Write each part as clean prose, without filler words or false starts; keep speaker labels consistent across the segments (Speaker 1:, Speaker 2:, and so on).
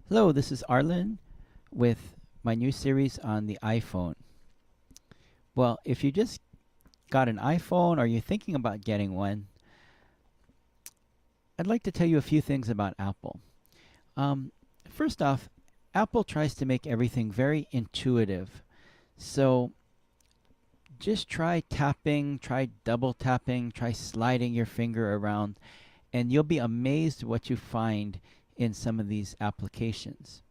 Speaker 1: Hello, this is Arlen with my new series on the iPhone. Well, if you just got an iPhone or you're thinking about getting one, I'd like to tell you a few things about Apple. Um, First off, Apple tries to make everything very intuitive. So just try tapping, try double tapping, try sliding your finger around, and you'll be amazed what you find in some of these applications.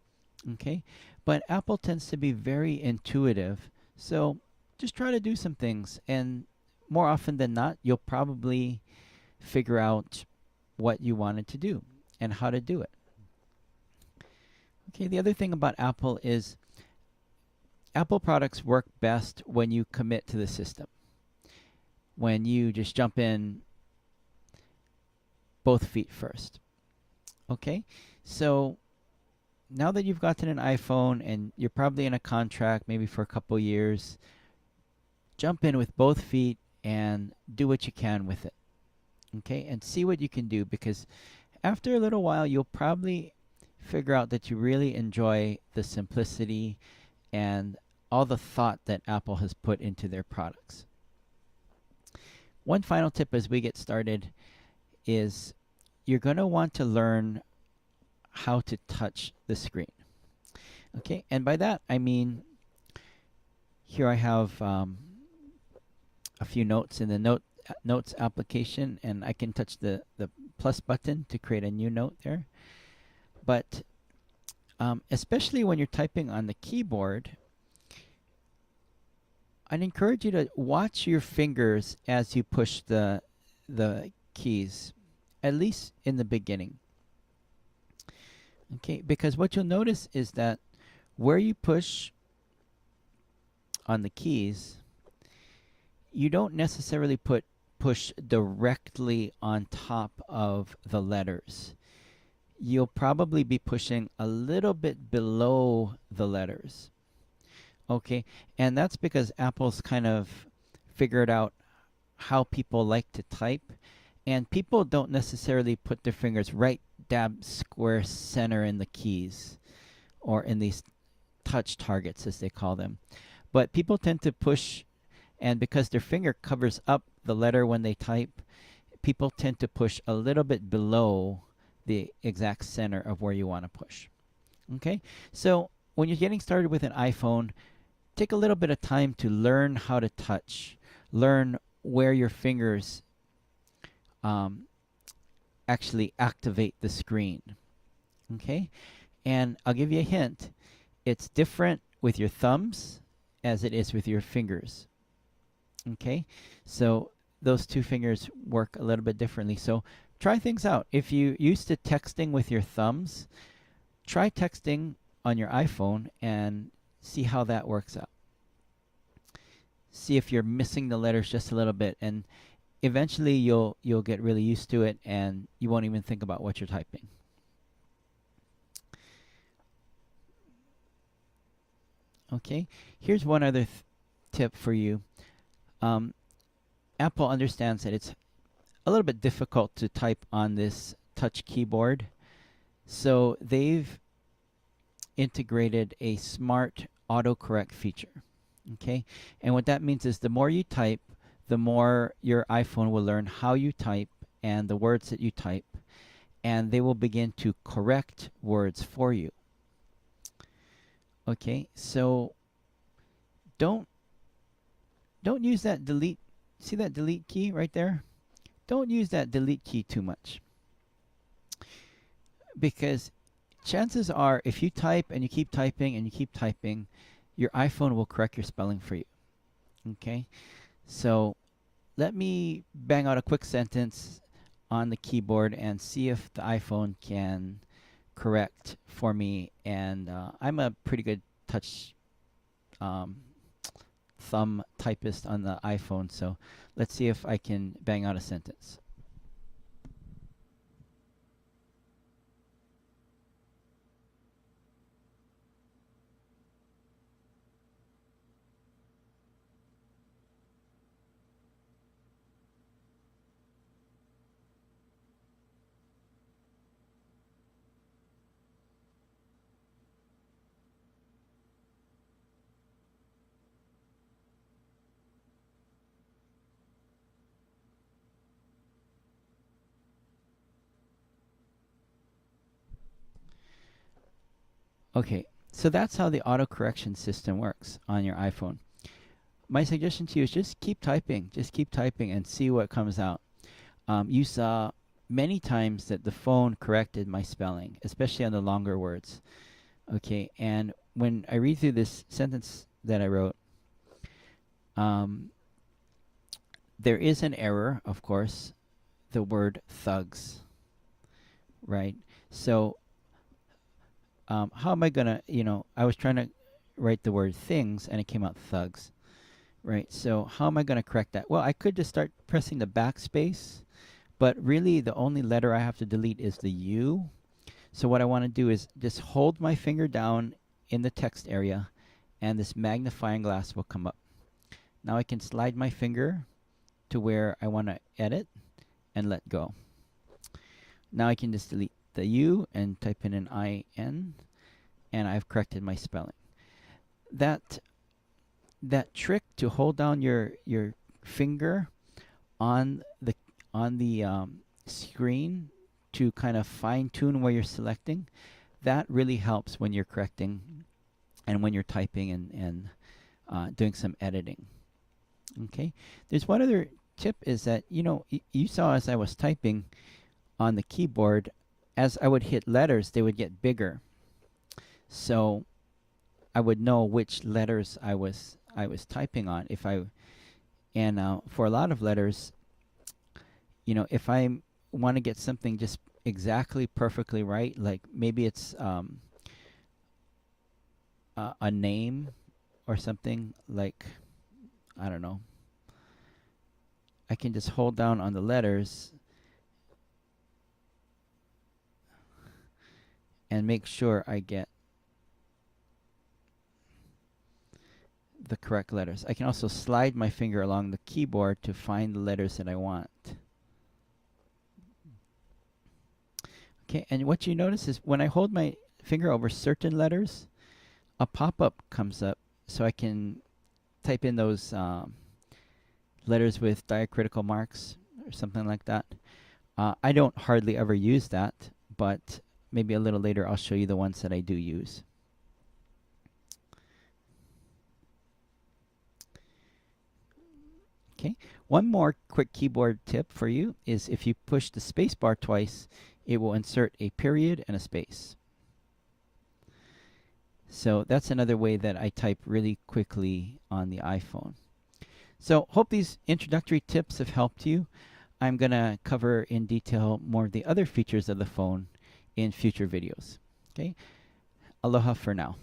Speaker 1: Okay, but Apple tends to be very intuitive, so just try to do some things, and more often than not, you'll probably figure out what you wanted to do and how to do it. Okay, the other thing about Apple is Apple products work best when you commit to the system, when you just jump in both feet first. Okay, so now that you've gotten an iPhone and you're probably in a contract maybe for a couple years, jump in with both feet and do what you can with it. Okay, and see what you can do, because after a little while you'll probably figure out that you really enjoy the simplicity and all the thought that Apple has put into their products. One final tip as we get started is you're going to want to learn how to touch the screen. Okay, and by that I mean here I have a few notes in the notes application, and I can touch the plus button to create a new note there. But especially when you're typing on the keyboard, I'd encourage you to watch your fingers as you push the keys, at least in the beginning. Okay, because what you'll notice is that where you push on the keys, you don't necessarily push directly on top of the letters. You'll probably be pushing a little bit below the letters. Okay, and that's because Apple's kind of figured out how people like to type, and people don't necessarily put their fingers right dab square center in the keys or in these touch targets as they call them. But people tend to push, and because their finger covers up the letter when they type, people tend to push a little bit below the exact center of where you want to push. Okay, so when you're getting started with an iPhone, take a little bit of time to learn how to touch, learn where your fingers um, actually activate the screen. Okay, and I'll give you a hint. It's different with your thumbs as it is with your fingers. Okay, so those two fingers work a little bit differently. So try things out. If you used to texting with your thumbs, try texting on your iPhone and see how that works out. See if you're missing the letters just a little bit, and eventually you'll get really used to it and you won't even think about what you're typing. Okay, here's one other tip for you. Um, Apple understands that it's a little bit difficult to type on this touch keyboard, so they've integrated a smart autocorrect feature. Okay, and what that means is the more you type, the more your iPhone will learn how you type and the words that you type, and they will begin to correct words for you. Okay, so don't don't use that delete. See that delete key right there? Don't use that delete key too much, because chances are if you type and you keep typing and you keep typing, your iPhone will correct your spelling for you. Okay, so let me bang out a quick sentence on the keyboard and see if the iPhone can correct for me. And I'm a pretty good touch um, thumb typist on the iPhone, so let's see if I can bang out a sentence. Okay, so that's how the auto correction system works on your iPhone. My suggestion to you is just keep typing and see what comes out. You saw many times that the phone corrected my spelling, especially on the longer words. Okay, and when I read through this sentence that I wrote, um, there is an error, of course, the word thugs, right? So, how am I gonna, I was trying to write the word things and it came out thugs, right? So, how am I gonna correct that? Well, I could just start pressing the backspace, but really the only letter I have to delete is the U. So, what I want to do is just hold my finger down in the text area and this magnifying glass will come up. Now I can slide my finger to where I want to edit and let go. Now I can just delete the U and type in an IN, and I've corrected my spelling. That trick to hold down your finger on the screen to kind of fine tune where you're selecting, that really helps when you're correcting and when you're typing and doing some editing. Okay, there's one other tip is that you saw as I was typing on the keyboard, as I would hit letters, they would get bigger. So I would know which letters I was typing on. For a lot of letters, if I want to get something just exactly perfectly right, like maybe it's a name or something, like, I don't know, I can just hold down on the letters and make sure I get the correct letters. I can also slide my finger along the keyboard to find the letters that I want. Okay, and what you notice is when I hold my finger over certain letters, a pop-up comes up so I can type in those letters with diacritical marks or something like that. I don't hardly ever use that, but maybe a little later I'll show you the ones that I do use. Okay, one more quick keyboard tip for you is if you push the space bar twice, it will insert a period and a space. So that's another way that I type really quickly on the iPhone. So hope these introductory tips have helped you. I'm going to cover in detail more of the other features of the phone in future videos. Okay, aloha for now.